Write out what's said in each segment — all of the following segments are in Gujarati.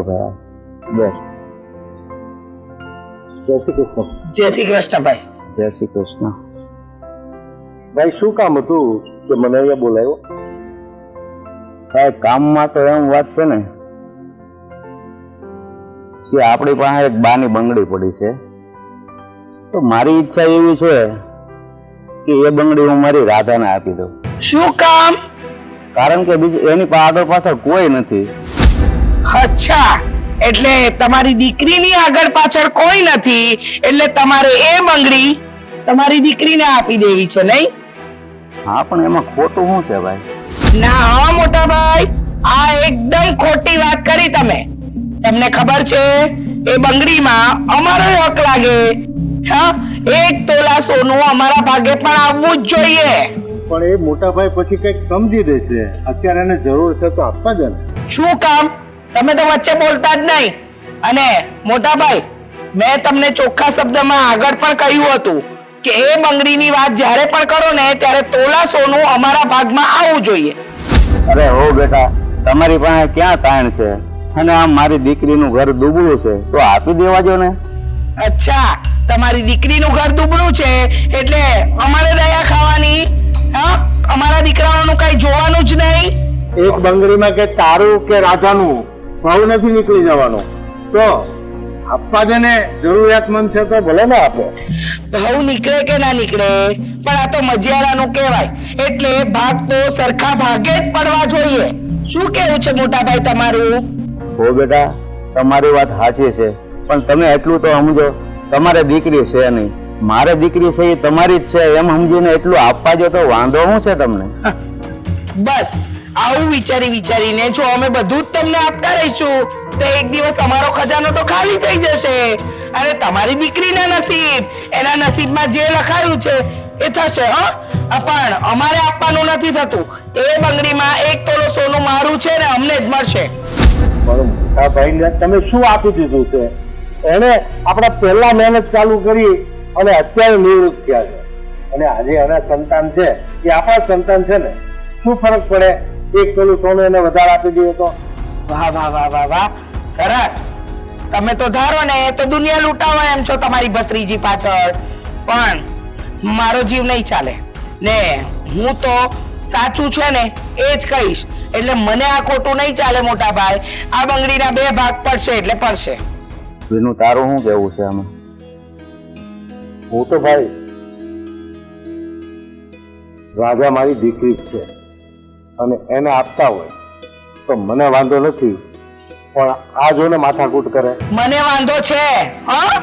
આવ ભાઈ બેસ. જય શ્રી કૃષ્ણ. જય શ્રી કૃષ્ણ ભાઈ. જય શ્રી કૃષ્ણ. ભાઈ શું કામ હતું કે મને અહીંયા બોલાયો? ભાઈ કામમાં તો એમ વાત છે ને કે આપણી પાસે એક બાની બંગડી પડી છે, તો મારી ઈચ્છા એવી છે કે એ બંગડી હું મારી રાધાને આપી દઉં. શું કામ? કારણ કે બીજી એની પાસે આગળ પાછળ કોઈ નથી. અચ્છા, એટલે તમારી દીકરીની આગળ પાછળ કોઈ નથી, એટલે તમારે એ બંગડી તમારી દીકરીને આપી દેવી છે, નહીં? હા, પણ એમાં ખોટું શું છે ભાઈ? ના હો મોટા ભાઈ, આ એકદમ ખોટી વાત કરી તમે. તમને ખબર છે એ બંગડીમાં અમારો હક લાગે. હા, 1 તોલા સોનું અમારા ભાગે પણ આવવું જ જોઈએ. પણ એ મોટા ભાઈ પછી કઈક સમજી દેશે, અત્યારે એને જરૂર છે તો આપવા દે ને. શું કામ? તમે તો વચ્ચે બોલતા જ નહીં. અને મોટા ભાઈ, મેં તમને ચોખ્ખા શબ્દમાં આગળ પણ કહ્યું હતું કે એ બંગડીની વાત જ્યારે પણ કરો ને ત્યારે તોલા સોનું અમારા ભાગમાં આવવું જોઈએ. અરે હો બેટા, તમારી પાસે ક્યાં તાણ છે? અને આમ મારી દીકરીનું ઘર ડૂબળું છે તો આપી દેવા જો ને. અચ્છા, તમારી દીકરીનું ઘર દુબળું છે એટલે અમારે દયા ખાવાની? હા, અમારા દીકરાઓનું કઈ જોવાનું જ નહીં? એક બંગડીમાં કે તારું કે રાધાનું ભાવ નથી નીકળી જવાનો, તો આપવા દે ને. જરૂરિયાતમંદ છે તો ભલે ને આપે. ભાવ નીકળે કે ના નીકળે, પણ આ તો મજિયારાનું કહેવાય, એટલે ભાગ તો સરખા ભાગે જ પડવા જોઈએ. શું કેવું છે મોટા ભાઈ તમારું? હો બેટા, તમારી વાત સાચી છે, પણ તમે એટલું તો સમજો, તમારે દીકરી છે નહીં, મારે દીકરી છે એ તમારી જ છે એમ સમજીને એટલું આપવા જો તો વાંધો શું છે તમને? બસ આવું વિચારીને જો અમે બધું જ તમને આપતા રહીશું તો એક દિવસ અમારો ખજાનો તો ખાલી થઈ જશે અને તમારી દીકરીના નસીબ, એના નસીબમાં જે લખાયું છે એ થશે. પણ અમારે આપવાનું નથી થતું. એ બંગડીમાં 1 તોલો સોનું મારું છે ને અમને જ મળશે. પણ મોટા ભાઈને તમે શું આપી દીધું છે? એને આપણે પહેલા મહેનત ચાલુ કરી અને અત્યારે નિવૃત્ત થયા છે, અને આજે એના સંતાન છે એ આપણા સંતાન છે ને. શું ફરક પડે 1 તોલું સોનું એને વધારે આપી દઈએ તો? વાહ વાહ વાહ વાહ વાહ, સરસ. તમે તો ધારો ને તો દુનિયા લૂંટાવો એમ છો તમારી ભત્રીજી પાછળ, પણ મારો જીવ નહીં ચાલે ને. હું તો સાચું છે ને એ જ કહીશ, એટલે મને આ ખોટું નહીં ચાલે મોટા ભાઈ. આ બંગડીના 2 ભાગ પડશે એટલે પડશે. એનું તારું શું કેવું છે આમાં? હું તો ભાઈ, રાજા મારી દીકરી જ છે અને એને આપતા હોય તો મને વાંધો નથી, પણ આ જોને માથાકૂટ કરે. મને વાંધો છે. હા,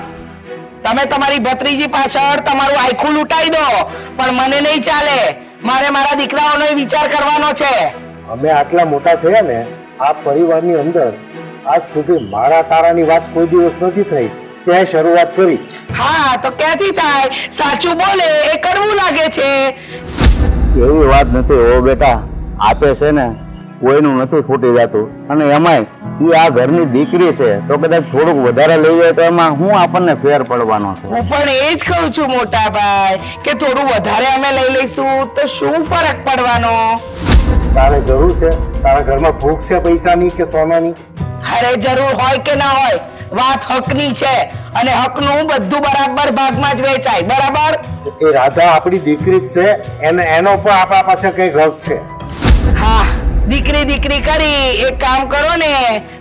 તમે તમારી ભત્રીજી પાછળ તમારું આખું લૂંટાઈ દો, પણ મને નહીં ચાલે. મારે મારા દીકરાઓનો વિચાર કરવાનો છે. અમે આટલા મોટા થયા ને આ પરિવારની અંદર, આજ સુધી મારા તારાની વાત કોઈ દિવસ નથી થઈ, ત્યાં શરૂઆત કરી. હા, તો ક્યાંથી થાય? સાચું બોલે એ કરવું લાગે છે. એવી વાત નથી હો બેટા, આપે છે ને કોઈનું નથી ફૂટી જતું, અને એમાંય એ આ ઘરની દીકરી છે તો કદાચ થોડુંક વધારે લઈ જાય તો એમાં શું આપણને ફેર પડવાનો છે? હું પણ એ જ કહું છું મોટા ભાઈ કે થોડું વધારે અમે લઈ લઈશું તો શું ફરક પડવાનો? તારે જરૂર છે? તારા ઘરમાં ભૂખ છે પૈસાની કે સોનાની? અરે જરૂર હોય કે ના હોય, વાત હકની છે અને હકનું બધું બરાબર ભાગમાં જ વેચાય. બરાબર? એ રાધા આપણી દીકરી જ છે, એનો પણ આપણા પાસે કઈ હક છે. હા, દીકરી કરી એક કામ કરો ને,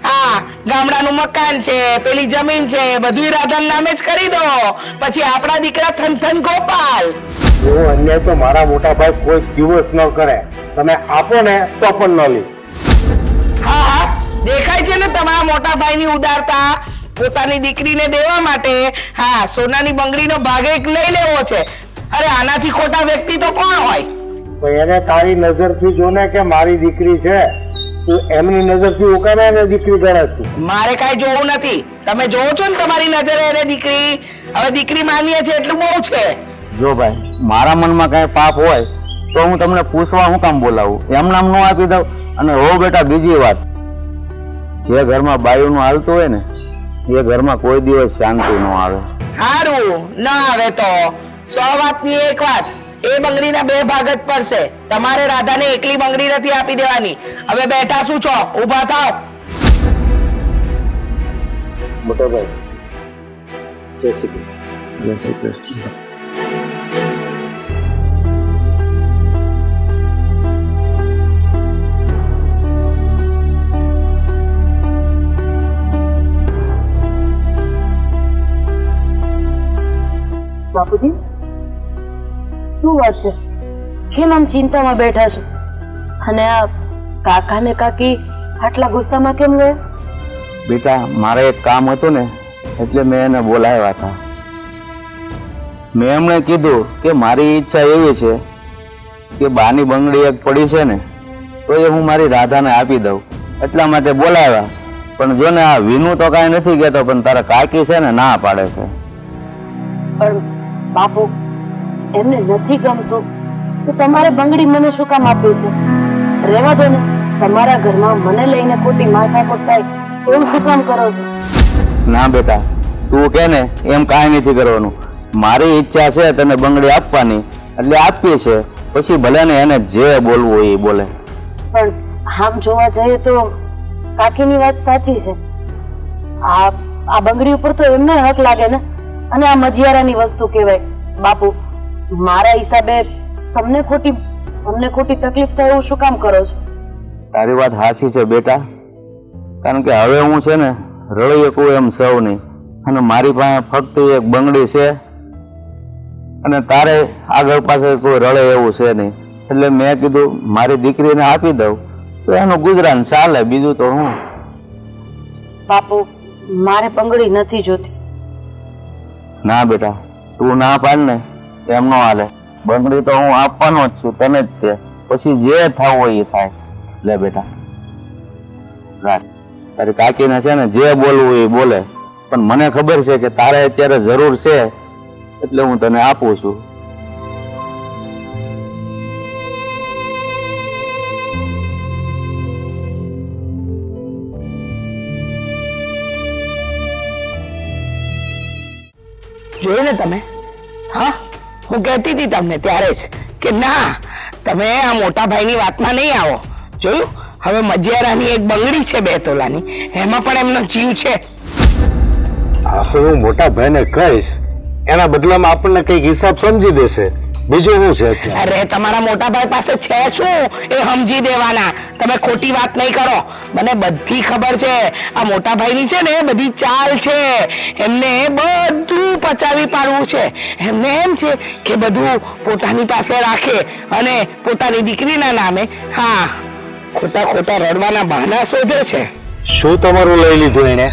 હા, ગામડાનું મકાન છે, પેલી જમીન છે, બધું રાધાના નામે જ કરી દો. પછી આપણા દીકરા થનથન ગોપાલ. એવો અન્યાય તો મારા મોટા ભાઈ કોઈ દિવસ ન કરે. તમે આપો ને તો પણ ન લે. હા, દેખાય છે ને તમારા મોટા ભાઈની ઉદારતા. પોતાની દીકરીને દેવા માટે હા સોનાની બંગડીનો ભાગ એક લઈ લેવો છે. અરે આનાથી ખોટા વ્યક્તિ તો કોણ હોય? પણ એને તારી નજરથી જો ને કે મારી દીકરી છે, તું એમની નજરથી ઉકાળે ને દીકરી ગણે તું. મારે કાઈ જોવું નથી. તમે જોવો છો ને તમારી નજરે એને દીકરી. હવે દીકરી માનીએ છે એટલું બહુ છે. જો ભાઈ, મારા મનમાં કઈ પાપ હોય તો હું તમને પૂછવા હું કામ બોલાવું? એમ નામ નો આપી દઉં. અને હો બેટા, બીજી વાત, જે ઘરમાં બાયુનું હાલતું હોય ને એ ઘરમાં કોઈ દિવસ શાંતિ ન આવે. હારું ના આવે તો 100 વાતની એક વાત, એ બંગડીના 2 ભાગ જ પડશે. તમારે રાધાને એકલી બંગડી નથી આપી દેવાની. હવે બેઠા શું છો? ઊભા થાવ. મોટા ભાઈ, જય શ્રી કૃષ્ણ. જય શ્રી કૃષ્ણ. બાપુજી, શું વાત છે? કેમ આમ ચિંતામાં બેઠા છો? અને આ કાકા ને કાકી આટલા ગુસ્સામાં કેમ રહે? બેટા, મારે એક કામ હતું ને એટલે મેં એને બોલાવ્યા હતા. મેં એમણે કીધું કે મારી ઈચ્છા એવી છે કે બાની બંગડી એક પડી છે ને તો એ હું મારી રાધાને આપી દઉં, એટલા માટે બોલાવ્યા. પણ જો ને આ વિનુ તો કાંઈ નથી કહેતો, પણ તારા કાકી છે ને ના પાડે છે. પણ બાપુ, એમને નથી ગમતું તો તમારે બંગડી મને શું કામ આપી છે? રહેવા દો ને. તમારા ઘરમાં મને લઈને ખોટી માથાકૂટ થાય એવું શું કામ કરો છો? ના બેટા, તું કે ને એમ કાંઈ નથી કરવાનું. મારી ઈચ્છા છે તને બંગડી આપવાની એટલે આપી છે, પછી ભલે ને એને જે બોલવું હોય એ બોલે. પણ આમ જોવા જઈએ તો કાકીની વાત સાચી છે. આ બંગડી ઉપર તો એમને હક લાગે ને, અને આ મજિયારાની વસ્તુ કહેવાય. બાપુ, મારા હિસાબે તમને ખોટી તકલીફ થાય એવું શું કામ કરો છો? તારી વાત સાચી છે બેટા, કારણ કે હવે હું છે ને રળી શકું એમ સૌ નહીં, અને મારી પાસે ફક્ત એક બંગડી છે અને તારે આગળ પાસે કોઈ રળે એવું છે નહીં. એટલે મેં કીધું મારી દીકરીને આપી દઉં તો એનું ગુજરાન ચાલે, બીજું તો હું. બાપુ, મારે બંગડી નથી જોતી. ના બેટા, તું ના પાડ ને એમ નો હાલે. બંગડી તો હું આપવાનો જ છું તને જ તે, પછી જે થવું હોય એ થાય. લે બેટા, રાખ. તારી કાકીને છે ને જે બોલવું હોય એ બોલે, પણ મને ખબર છે કે તારે અત્યારે જરૂર છે એટલે હું તને આપું છું. જોયું ને તમે? હા, હું કહેતી હતી તમને ત્યારે જ કે ના, તમે આ મોટા ભાઈની વાતમાં નહીં આવો. જોયું? હવે મજિયારાની એક બંગડી છે 2 તોલાની, એમાં પણ એમનો જીવ છે. આ તો હું મોટા ભાઈને કહીશ, એના બદલામાં આપણને કઈક હિસાબ સમજી દેશે. બીજું શું છે? અરે તમારા મોટા ભાઈ પાસે છે શું એ સમજી દેવાના. તમે ખોટી વાત નહીં કરો, મને બધી ખબર છે. આ મોટા ભાઈની છે ને બધી ચાલ છે. એમને બધું પચાવી પાડવું છે. એમને એમ છે કે બધું પોતાની પાસે રાખે અને પોતાની દીકરીના નામે હા ખોટા રડવાના બહાના શોધે છે. શું તમારું લઈ લીધું એને?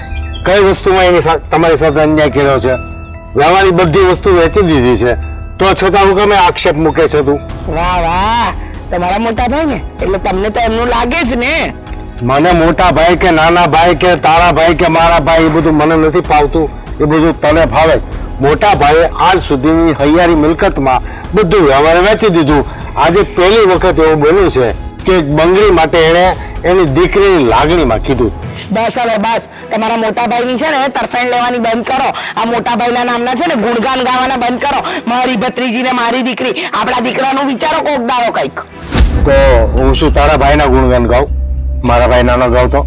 કઈ વસ્તુમાં એની તમારી સાથે અન્યાય કર્યો છે? વ્યવહારની બધી વસ્તુ વેચી દીધી છે, તો છતાં હું તમે આક્ષેપ મૂકે છે તું? વાહ વાહ, તમારા મોટા ભાઈ ને એટલે તમને તો એમનું લાગે જ ને. મને મોટા ભાઈ કે નાના ભાઈ કે તારા ભાઈ કે મારા ભાઈ એ બધું મને નથી ફાવતું. એ બધું તને ફાવે. મોટા ભાઈએ આજ સુધીની હૈયારી મિલકતમાં બધું વ્યવહાર વેચી દીધું. આજે પહેલી વખત એવું બન્યું છે કે બંગડી માટે એને એની દીકરીની લાગણીમાં કીધું. બસ હવે બસ, તમારા મોટા ભાઈની છે ને તરફેણ લેવાની બંધ કરો. આ મોટા ભાઈના નામના છે ને ગુણગાન ગાવાના બંધ કરો. મારી ભત્રીજી ને મારી દીકરી, આપણા દીકરાનું વિચારો કોક દાડો કઈક. તો હું શું તારા ભાઈના ગુણગાન ગાઉં? મારા ભાઈના ન ગાઉં તો?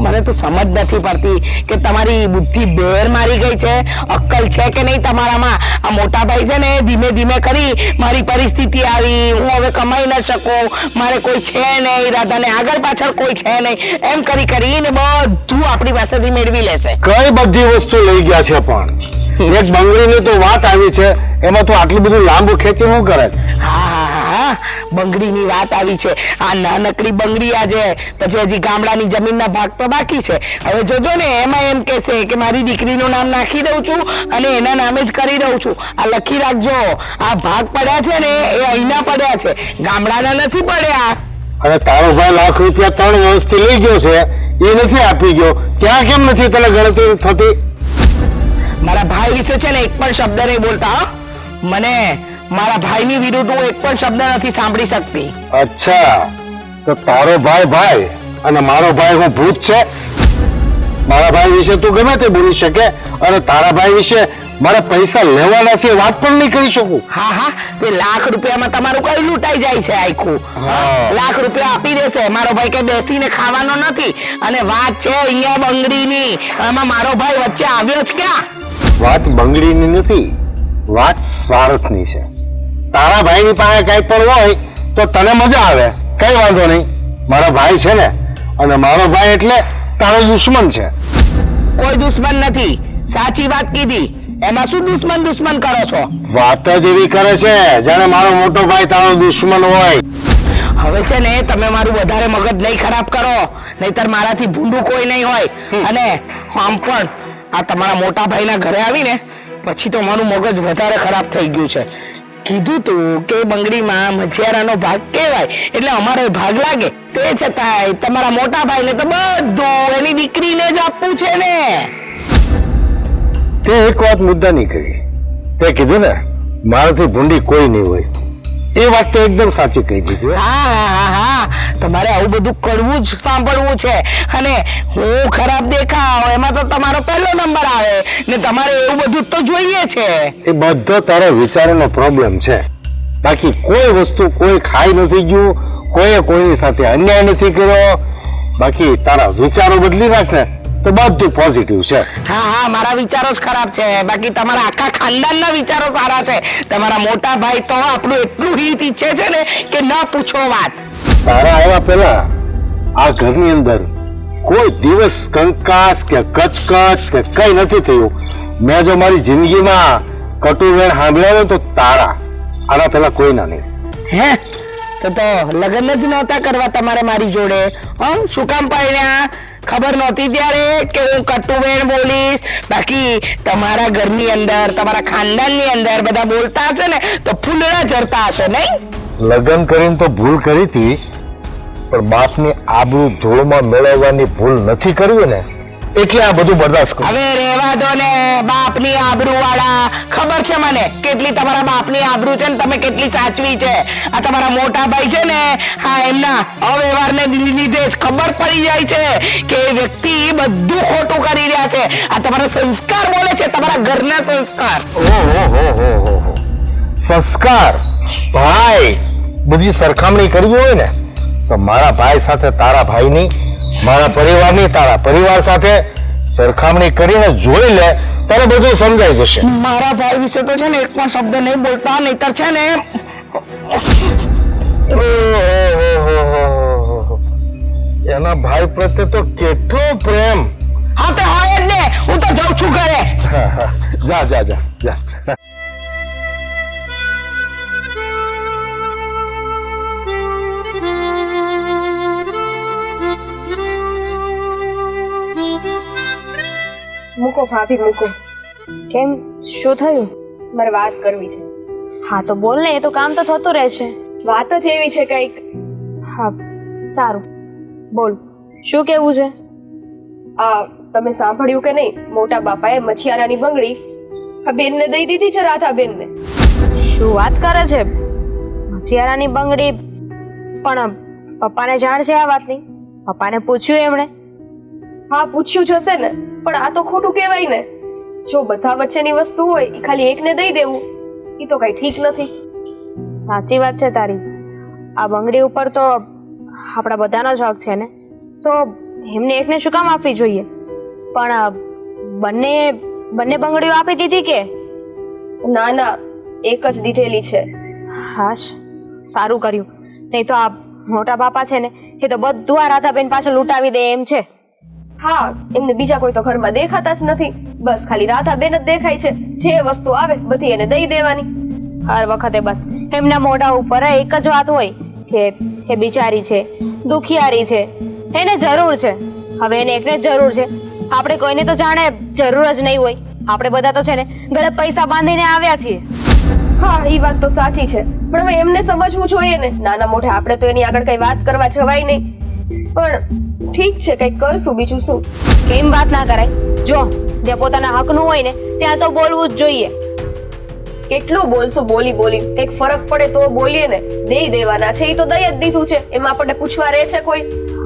મને તો સમજ નથી પડતી કે તમારી બુદ્ધિ બેર મારી ગઈ છે, અક્કલ છે કે નહીં તમારામાં. આ મોટા ભાઈ છે ને ધીમે ધીમે કરી મારી પરિસ્થિતિ આવી, હું હવે કમાઈ ન શકું, મારે કોઈ છે નહીં, રાધાને આગળ પાછળ કોઈ છે નહીં, એમ કરીને બધું આપણી પાસેથી મેળવી લેશે. કઈ બધી વસ્તુ લઈ ગયા છે, પણ એક બંગડીની તો વાત આવી છે, એમાં તો આટલું બધું લાંબુ ખેંચી શું કરે? હા, બંગડીની વાત આવી છે. આ નાનકડી બંગડી આજે, પછી હજી ગામડાની જમીનના ભાગ તો બાકી છે. હવે જોજો ને, એમાં એમ કહેશે કે મારી દીકરીનું નામ નાખી દઉં છું અને એના નામે જ કરી દઉં છું. આ લખી રાખજો, આ ભાગ પડ્યા છે ને એ અહીંના પડ્યા છે, ગામડાના નથી પડ્યા. અને તારો ભાઈ લાખ રૂપિયા 3 વર્ષથી લઈ ગયો છે, એ નથી આપી ગયો, ત્યાં કેમ નથી તને ગણતરી થતી? મારા ભાઈ વિશે છે ને એક પણ શબ્દ નહીં બોલતા. મને મારા ભાઈની વિરુદ્ધ હું એક પણ શબ્દ નથી સાંભળી શકતી. અચ્છા, તો તારો ભાઈ ભાઈ અને મારો ભાઈ હું ભૂત છે? મારા ભાઈ વિશે તું ગમે તે બોલી શકે અને તારા ભાઈ વિશે મારા પૈસા લેવાના છે વાત પણ નહીં કરી શકું. હા હા તે લાખ રૂપિયામાં તમારું કઈ લૂંટાઈ જાય છે આખું. હા. લાખ રૂપિયા આપી દેશે મારો ભાઈ કે બેસીને ખાવાનો નથી. અને વાત છે અહીંયા બંગડીની, આમાં મારો ભાઈ વચ્ચે આવ્યો જ ક્યાં? વાત બંગડીની નથી, વાત સ્વાર્થની છે. તારા ભાઈની પાસે કઈ પણ હોય તો તને મજા આવે, કઈ વાંધો નહીં. મારા ભાઈ છે ને, અને મારો ભાઈ એટલે તારો દુશ્મન છે. કોઈ દુશ્મન નથી, સાચી વાત કીધી. એમાં શું દુશ્મન કરો છો? વાત જ એવી કરે છે જાણે મારો મોટો ભાઈ તારો દુશ્મન હોય. હવે છે ને તમે મારું વધારે મગજ નહીં ખરાબ કરો, નહીતર મારાથી ભૂંડું કોઈ નહીં હોય. અને આમ પણ આ તમારા મોટા ભાઈના ઘરે આવીને પછી તો મારું મગજ વધારે ખરાબ થઈ ગયું છે. કીધું તું કે બંગડીમાં મજિયારાનો ભાગ કહેવાય એટલે અમારો ભાગ લાગે. તે છતાંય તમારા મોટા ભાઈને તો બધું એની દીકરીને જ આપવું છે ને. તે એક વાત મુદ્દાની કરી. તે કીધું ને મારાથી ભૂંડી કોઈ નહીં હોય, એ વાત તો એકદમ સાચી કહી દીધી. હા તમારે આવું બધું કરવું જ સાંભળવું છે. અને હું ખરાબ દેખાવ એમાં તો તમારો પહેલો નંબર આવે ને તમારે એવું બધું તો જોઈએ છે. એ બધો તારા વિચારોનો પ્રોબ્લેમ છે. બાકી કોઈ વસ્તુ કોઈ ખાઈ નથી ગયું, કોઈએ કોઈની સાથે અન્યાય નથી કર્યો. બાકી તારા વિચારો બદલી નાખ ને તો બધું પોઝિટિવ છે. હા મારા વિચારો જ ખરાબ છે, બાકી તમારા આખા ખાનદાનના વિચારો સારા છે. તમારા મોટા ભાઈ તો આપણું એટલું હિત ઈચ્છે છે ને કે ન પૂછો વાત. તારા આવ્યા પહેલા આ ઘરની અંદર કોઈ દિવસ કંકાસ કે કચકચ કે કઈ નથી થયું. મેં જો મારી જિંદગીમાં કટુવેણ સાંભળ્યો તો તારા, આના પહેલા કોઈના નહીં. હે તો લગ્ન જ નહોતા કરવા તમારે મારી જોડે? શું કામ પડ્યા? ખબર નહોતી ત્યારે કે હું કટુબેન બોલીશ? બાકી તમારા ઘરની અંદર તમારા ખાનદાનની અંદર બધા બોલતા હશે ને તો ફૂલડા જરતા હશે નહીં? લગ્ન કરીને તો ભૂલ કરી હતી, પણ બાપની આબરૂ ધૂળમાં મેળવવાની ભૂલ નથી કરવી ને, એટલે આ બધું બરદાસ્ત કરું. હવે રહેવા દો ને બાપની આબરૂ વાળા. ખબર છે મને કેટલી તમારા બાપની આબરૂ છે ને તમે કેટલી સાચવી છે. આ તમારા મોટા ભાઈ છે ને, હા એમના અવ્યવહારને લીધે જ ખબર પડી જાય છે કે એ વ્યક્તિ બધું ખોટું કરી રહ્યા છે. આ તમારા સંસ્કાર બોલે છે, તમારા ઘરના સંસ્કાર. ઓહો, સંસ્કાર ભાઈ બધી સરખામણી કરવી હોય ને તો મારા ભાઈ સાથે તારા ભાઈની, મારા પરિવારની તારા પરિવાર સાથે સરખામણી કરીને જોઈ લે, તારે બધું સમજાઈ જશે. મારા ભાઈ વિશે તો છે ને એક પણ શબ્દ નહીં બોલતા, નહીતર છે ને એના ભાઈ પ્રત્યે તો કેટલો પ્રેમ. હા તો હોય જ ને. હું તો જાઉં છું ઘરે. જા. મૂકો ભાભી મૂકો. કેમ, શું થયું? મારે વાત કરવી છે. હા તો બોલ ને, એ તો કામ તો થતું રહે છે. વાત જ એવી છે કંઈક. હા સારું, બોલ શું કેવું છે? આ તમે સાંભળ્યું કે નહીં, મોટા બાપાએ મછિયારાની બંગડી આ બેનને દઈ દીધી છે, રાધાબેનને. શું વાત કરે છે? મછિયારાની બંગડી? પણ પપ્પાને જાણ છે આ વાતની? પપ્પાને પૂછ્યું એમણે? હા પૂછ્યું જ હશે ને, પણ આ તો ખોટું કહેવાય ને. જો બધા વચ્ચેની વસ્તુ હોય એ ખાલી એકને દઈ દેવું એ તો કઈ ઠીક નથી. સાચી વાત છે તારી. આ બંગડી ઉપર તો આપણા બધાનો જ હક છે ને, તો એમને એકને શું કામ આપવી જોઈએ? પણ બંને બંગડીઓ આપી દીધી કે? ના ના, એક જ દીધેલી છે. હાશ, સારું કર્યું. નહીં તો આ મોટા બાપા છે ને એ તો બધું આ રાધાબેન પાછળ લૂંટાવી દે એમ છે. હા, એમને બીજા કોઈ તો ઘરમાં દેખાતા જ નથી, બસ ખાલી રાધાબેન જ દેખાય છે. જે વસ્તુ આવે બધી એને દઈ દેવાની. હર વખતે બસ એમના મોઢા ઉપર એક જ વાત હોય કે એ બિચારી છે, દુખિયારી છે, એને જરૂર છે. હવે એને એકને જ જરૂર છે, આપણે કોઈને તો જાણે જરૂર જ નહીં હોય. આપણે બધા તો છે ને ગળે પૈસા બાંધીને આવ્યા છીએ. હા એ વાત તો સાચી છે, પણ હવે એમને સમજવું જોઈએ ને. નાના મોઢે આપણે તો એની આગળ કઈ વાત કરવા જવાય નહીં. પણ ઠીક છે, કઈ કરશું, બીજું શું. કેમ વાત ના કરાય? જો જ્યાં પોતાના હકનું હોય ને ત્યાં તો બોલવું જ જોઈએ. કેટલું બોલશું, બોલી કઈક ફરક પડે તો બોલીએ ને. દઈ દેવાના છે એ તો દઈ જ દીધું છે, એમાં આપણને પૂછવા રહે છે કોઈ?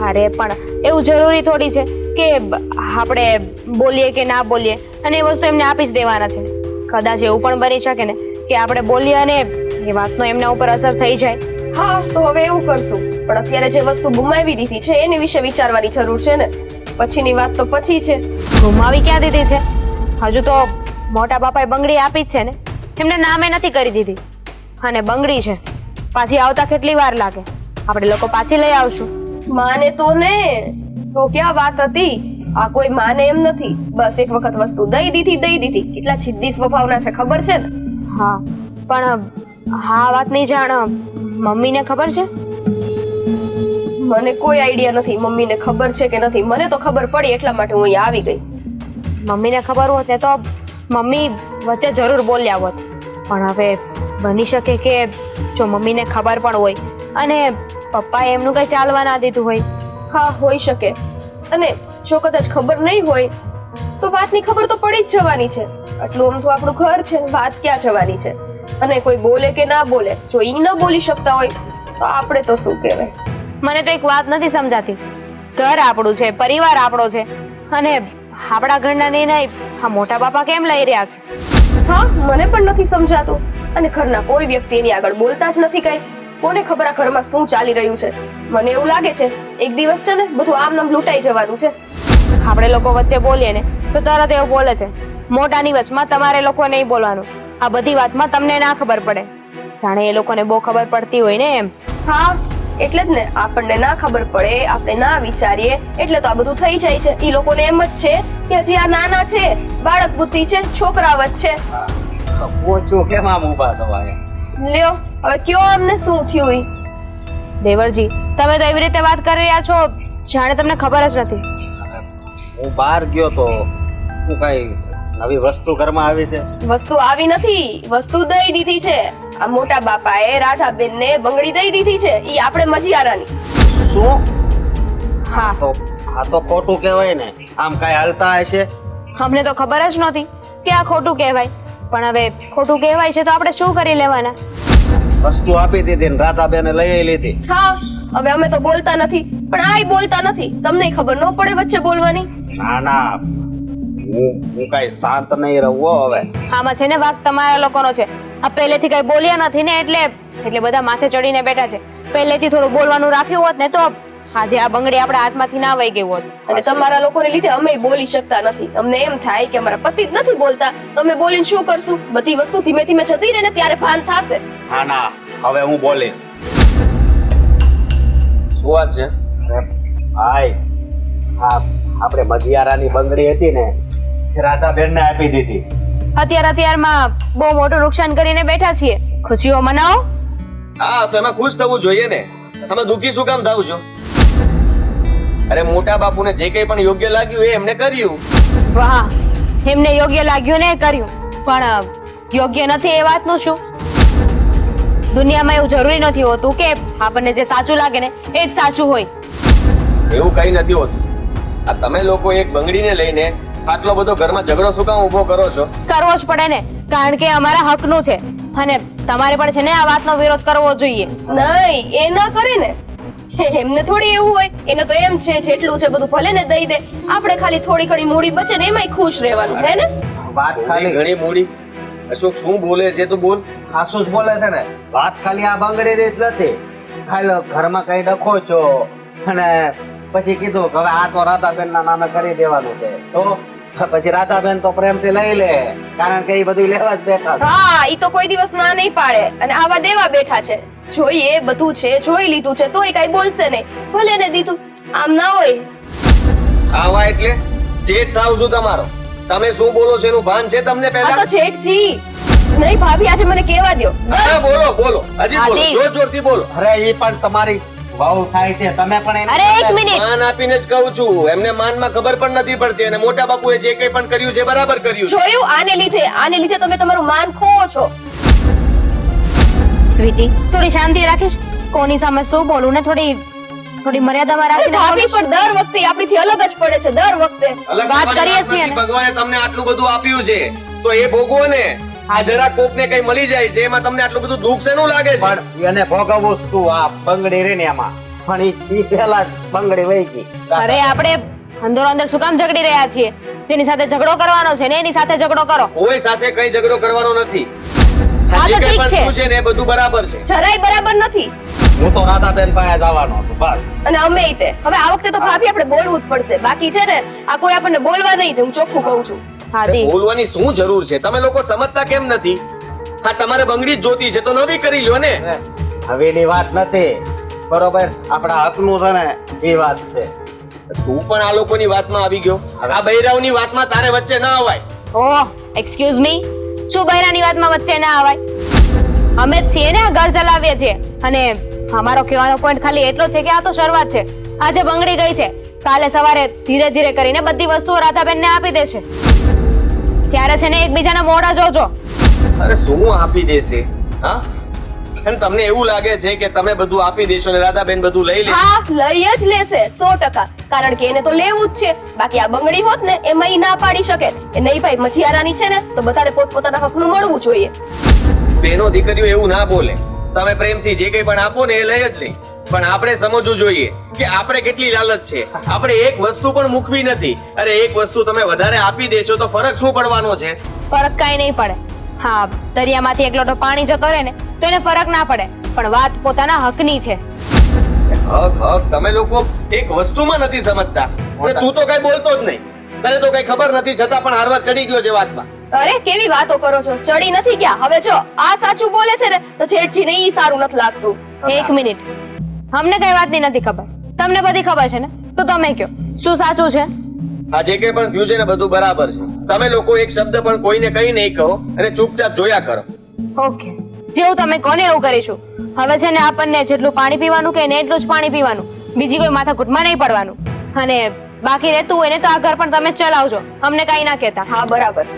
અરે પણ એવું જરૂરી થોડી છે કે આપણે બોલીએ કે ના બોલીએ અને એ વસ્તુ એમને આપી જ દેવાના છે. કદાચ એવું પણ બની શકે ને કે આપણે બોલીએ અને એ વાતનો એમના ઉપર અસર થઈ જાય. હા તો હવે એવું કરશું, પણ અત્યારે જે વસ્તુ ગુમાવી દીધી છે એની વિશે વિચારવાની જરૂર છે ને. પછીની વાત તો પછી છે. ગુમાવી ક્યાં દીધી છે? હજુ તો મોટા બાપાએ બંગડી આપી જ છે ને, એમને નામે નથી કરી દીધી. અને બંગડી છે પાછી આવતા કેટલી વાર લાગે? આપણે લોકો પાછી લઈ આવશું. માને તો ને તો ક્યાં વાત હતી? આ કોઈ માને એમ નથી. બસ એક વખત વસ્તુ દઈ દીધી. કેટલા જિદ્દી સ્વભાવના છે ખબર છે ને? હા પણ હા વાતની જાણ મમ્મીને ખબર છે? મને કોઈ આઈડિયા નથી મમ્મીને ખબર છે કે નથી. મને તો ખબર પડી એટલા માટે હું અહીંયા આવી ગઈ. મમ્મીને ખબર હોત ને તો મમ્મી વચ્ચે જરૂર બોલ્યા હોત. પણ હવે બની શકે કે જો મમ્મીને ખબર પણ હોય અને પપ્પાએ એમનું કઈ ચાલવા ના દીધું હોય. હા હોઈ શકે. અને જો કદાચ ખબર નહીં હોય તો વાતની ખબર તો પડી જ જવાની છે. આટલું આમ તો આપણું ઘર છે, વાત ક્યાં જવાની છે? અને કોઈ બોલે કે ના બોલે, જો ઈ ન બોલી શકતા હોય તો આપણે તો શું કહેવાય? મને તો એક વાત નથી સમજાતી. ઘર આપણું છે, પરિવાર આપણો છે અને આપણા ઘરના નિર્ણય આ મોટા બાપા કેમ લઈ રહ્યા છે? હા મને પણ નથી સમજાતું. અને ઘરના કોઈ વ્યક્તિ એની આગળ બોલતા જ નથી કઈ. કોને ખબર આ ઘરમાં શું ચાલી રહ્યું છે? મને એવું લાગે છે એક દિવસ છે ને બધું આમ નામ લૂંટાઈ જવાનું છે. આપણે લોકો વચ્ચે બોલીએ ને તો તરત એવું બોલે છે મોટાની વચમાં તમારે લોકો નહીં બોલવાનું. આ બધી વાતમાં તમને ના ખબર પડે, જાણે એ લોકોને બહુ ખબર પડતી હોય ને એમ. હા એટલે જ ને, આપણને ના ખબર પડે, આપણે ના વિચારીએ એટલે તો આ બધું થઈ જાય છે. ઈ લોકોને એમ જ છે કે હજી આ નાના છે, બાળક બુદ્ધિ છે, છોકરાવત છે. પહોંચ્યો કેમ આમ ઊભા થવાય? લ્યો હવે કયો અમને શું થયું ઈ? દેવરજી તમે તો એવી રીતે વાત કરી રહ્યા છો જાણે તમને ખબર જ નથી. હું બહાર ગયો તો હું કઈ નવી વસ્તુ ઘરમાં આવી છે? વસ્તુ આવી નથી, વસ્તુ દઈ દીધી છે. આ મોટા બાપાએ રાધાબેન ને બંગડી દઈ દીધી છે. ઈ આપણે મજીયારાની. શું? હા આ તો ખોટું કહેવાય ને. આમ કઈ હાલતા હશે? અમને તો ખબર જ નહોતી કે આ ખોટું કહેવાય. પણ હવે ખોટું કહેવાય છે તો આપણે શું કરી લેવાના? વસ્તુ આપી દીધી ને રાધાબેને લઈ લીધી. હા હવે અમે તો બોલતા નથી, પણ આય બોલતા નથી. તમને ખબર ન પડે વચ્ચે બોલવાની? ના ના, હું કઈ શાંત નહીં રહું હવે. આમાં છે ને વાક તમારા લોકોનો છે. આ પહેલેથી કઈ બોલ્યા નથી ને એટલે બધા માથે ચડીને બેઠા છે. પહેલેથી થોડું બોલવાનું રાખ્યું હોત ને તો આજે આ બંગડી આપણા હાથમાંથી ના વહી ગઈ હોત. અને તમારા લોકોને લીધે અમે બોલી શકતા નથી. અમને એમ થાય કે અમારા પતિ જ નથી બોલતા તો અમે બોલીને શું કરશું? બધી વસ્તુ ધીમે ધીમે જતી રહે ને ત્યારે ભાન થશે. હા ના, હવે હું બોલીશ. શું વાત છે? હાય, હા આપણે મધિયારાની બંગડી હતી ને રાધાબેન ને આપી દીધી. અત્યારમાં બહુ મોટું નુકસાન કરીને બેઠા છીએ. ખુશીઓ મનાવો. હા તો એમાં ખુશ થવું જોઈએ ને. તમે દુઃખી શું કામ થાવ છો? અરે મોટા બાપુને જે કંઈ પણ યોગ્ય લાગ્યું એ એમને કર્યું. વાહ, એમને યોગ્ય લાગ્યું ને કર્યું, પણ યોગ્ય નથી એ વાતનું શું? દુનિયામાં એવું જરૂરી નથી હોતું કે આપણને જે સાચું લાગે ને એ જ સાચું હોય. એવું કઈ નથી હોતું. આ તમે લોકો એક બંગડીને લઈને આટલો બધો ઘરમાં ઝઘડો શું કામ ઊભો કરો છો? કરવો જ પડે ને, કારણ કે અમારા હકનું છે અને તમારે પણ છે ને આ વાતનો વિરોધ કરવો જોઈએ. નહીં એ ના કરે ને. એમને થોડી એવું હોય. એને તો એમ છે જેટલું છે બધું ભલે ને દઈ દે, આપણે ખાલી થોડી ઘણી મૂડી બચે ને એમાંય ખુશ રહેવાનું, હે ને? વાત ખાલી ઘણી મૂડી. અશોક શું બોલે છે તું બોલ. ખાસું જ બોલે છે ને. વાત ખાલી આ બંગડી જ નથી. ખાલી ઘરમાં કઈ ડખો છો અને પછી કીધું કે હવે આ તો રાધાબેન ના નામે કરી દેવાનું છે. તો પછી રાધાબેન તો પ્રેમથી લઈ લે, કારણ કે એ બધું લેવા જ બેઠા છે. હા ઈ તો કોઈ દિવસ ના નહીં પાડે અને આવા દેવા બેઠા છે. જોઈએ બધું છે, જોઈ લીધું છે તોય કઈ બોલશે નહીં. ભલે ને દીધું, આમ ના હોય. આવા એટલે જેઠ થાવ છું તમારો. તમે શું બોલો છો એનું ભાન છે તમને આ પહેલા? તો જેઠજી નહીં ભાભી, આજે મને કહેવા દ્યો. હા બોલો બોલો, હજી બોલો, આદિ. જોર જોરથી બોલો. અરે એ પણ તમારી વાવ થાય છે. તમે પણ એને અરે એક મિનિટ, માન આપીને જ કહું છું. એમને માનમાં ખબર પણ નથી પડતી અને મોટા બાપુએ જે કંઈ પણ કર્યું છે બરાબર કર્યું છે. જોયું? આને લીધે તમે તમારું માન ખો છો. સ્વીટી થોડી શાંતિ રાખીશ. કોની સામે શું બોલું ને થોડી મર્યાદામાં અરે રાખીને ભાભી બોલીશ. પણ દર વખતે આપણીથી અલગ જ પડે છે, દર વખતે. અલગ વાત થવાની કરીએ વાત છીએ નથી. ને. ભગવાને તમને આટલું બધું આપ્યું છે તો એ ભોગવો ને. આ જરા કોકને કઈ મળી જાય છે એમાં તમને આટલું બધું દુઃખ શેનું લાગે છે? પણ એને ભોગવવું જ તું. આ બંગડી રહી ને એમાં પણ ઈ પહેલા જ બંગડી વહી ગઈ. અરે આપણે અંદરો અંદર શું કામ ઝઘડી રહ્યા છીએ? જેની સાથે ઝઘડો કરવાનો છે ને એની સાથે ઝઘડો કરો. કોઈ સાથે કઈ ઝઘડો કરવાનો નથી. હા, તો જે કંઈ ઠીક પણ છે. થયું છે ને એ બધું બરાબર છે. જરાય બરાબર નથી. હું તો રાધાબેન પાસે જવાનો છું બસ. અને અમે તે હવે આ વખતે તો ભાભી આપણે બોલવું જ પડશે. બાકી છે ને આ કોઈ આપણને બોલવા નહીં દે, હું ચોખ્ખું કહું છું. હાદી બોલવાની શું જરૂર છે? તમે લોકો સમજતા કેમ નથી? હા, તમારે બંગડી જ જોતી છે તો નવી કરી લ્યો ને. હવેની વાત નથી બરોબર, આપણા હકનું છે ને એ વાત છે. તું પણ આ લોકોની વાતમાં આવી ગયો. આ બૈરાવની વાતમાં તારે વચ્ચે ના અવાય. ઓહ, એક્સક્યુઝ મી, શું બૈરાની વાતમાં વચ્ચે ના આવાય? અમે જ છીએ ને આ ઘર ચલાવીએ છીએ, અને અમારો કહેવાનો પોઈન્ટ ખાલી એટલો છે કે આ તો શરૂઆત છે. આજે બંગડી ગઈ છે, કાલે સવારે ધીરે ધીરે કરીને બધી વસ્તુઓ રાધાબેનને આપી દેશે. ત્યારે છે ને એકબીજાના મોઢા જોજો. અરે શું આપી દેશે? હા, એમ તમને એવું લાગે છે કે તમે બધું આપી દેશો ને રાધાબેન બધું લઈ લે? હા, લઈ જ લેશે 100%. કારણ કે એને તો લેવું જ છે. બાકી આ બંગડી હોત ને એમાં ઈ ના પાડી શકે. એ નહીં ભાઈ, મજીયારાની છે ને તો બધાને પોતપોતાના હકનું મળવું જોઈએ. બેનો દીકરીઓ એવું ના બોલે. તમે પ્રેમથી જે કંઈ પણ આપો ને એ લઈ જ લે. પણ આપણે સમજવું જોઈએ કે આપણે કેટલી લાલચ છે. આપણે એક વસ્તુ પણ મૂકવી નથી. અરે એક વસ્તુ તમે વધારે આપી દેશો તો ફરક શું પડવાનો છે? ફરક કાંઈ નહીં પડે. હા, દરિયામાંથી એક લોટો પાણી જતો રહે ને તો એને ફરક ના પડે, પણ વાત પોતાના હકની છે. હક તમે લોકો એક વસ્તુમાં નથી સમજતા. અને તું તો કઈ બોલતો જ નહીં. તને તો કઈ ખબર નથી છતાં પણ હરવાર ચડી ગયો છે વાતમાં. અરે કેવી વાતો કરો છો? ચડી નથી ગયા. હવે જો આ સાચું બોલે છે ને તો જેઠજીને ઈ સારું નથી લાગતું. એક મિનિટ, અમને કઈ વાતની નથી ખબર, તમને બધી ખબર છે ને, તો તમે કયો શું સાચું છે? આ જે કંઈ પણ થયું છે ને બધું બરાબર છે. તમે લોકો એક શબ્દ પણ કોઈને કઈ નહીં કહો અને ચૂપચાપ જોયા કરો. ઓકે, જેવું તમે કોને એવું કરીશું. હવે છે ને આપણને જેટલું પાણી પીવાનું કે એટલું જ પાણી પીવાનું, બીજી કોઈ માથાકૂટમાં નહીં પડવાનું. અને બાકી રહેતું હોય ને તો આ ઘર પણ તમે જ ચલાવજો, અમને કઈ ના કહેતા. હા, બરાબર છે.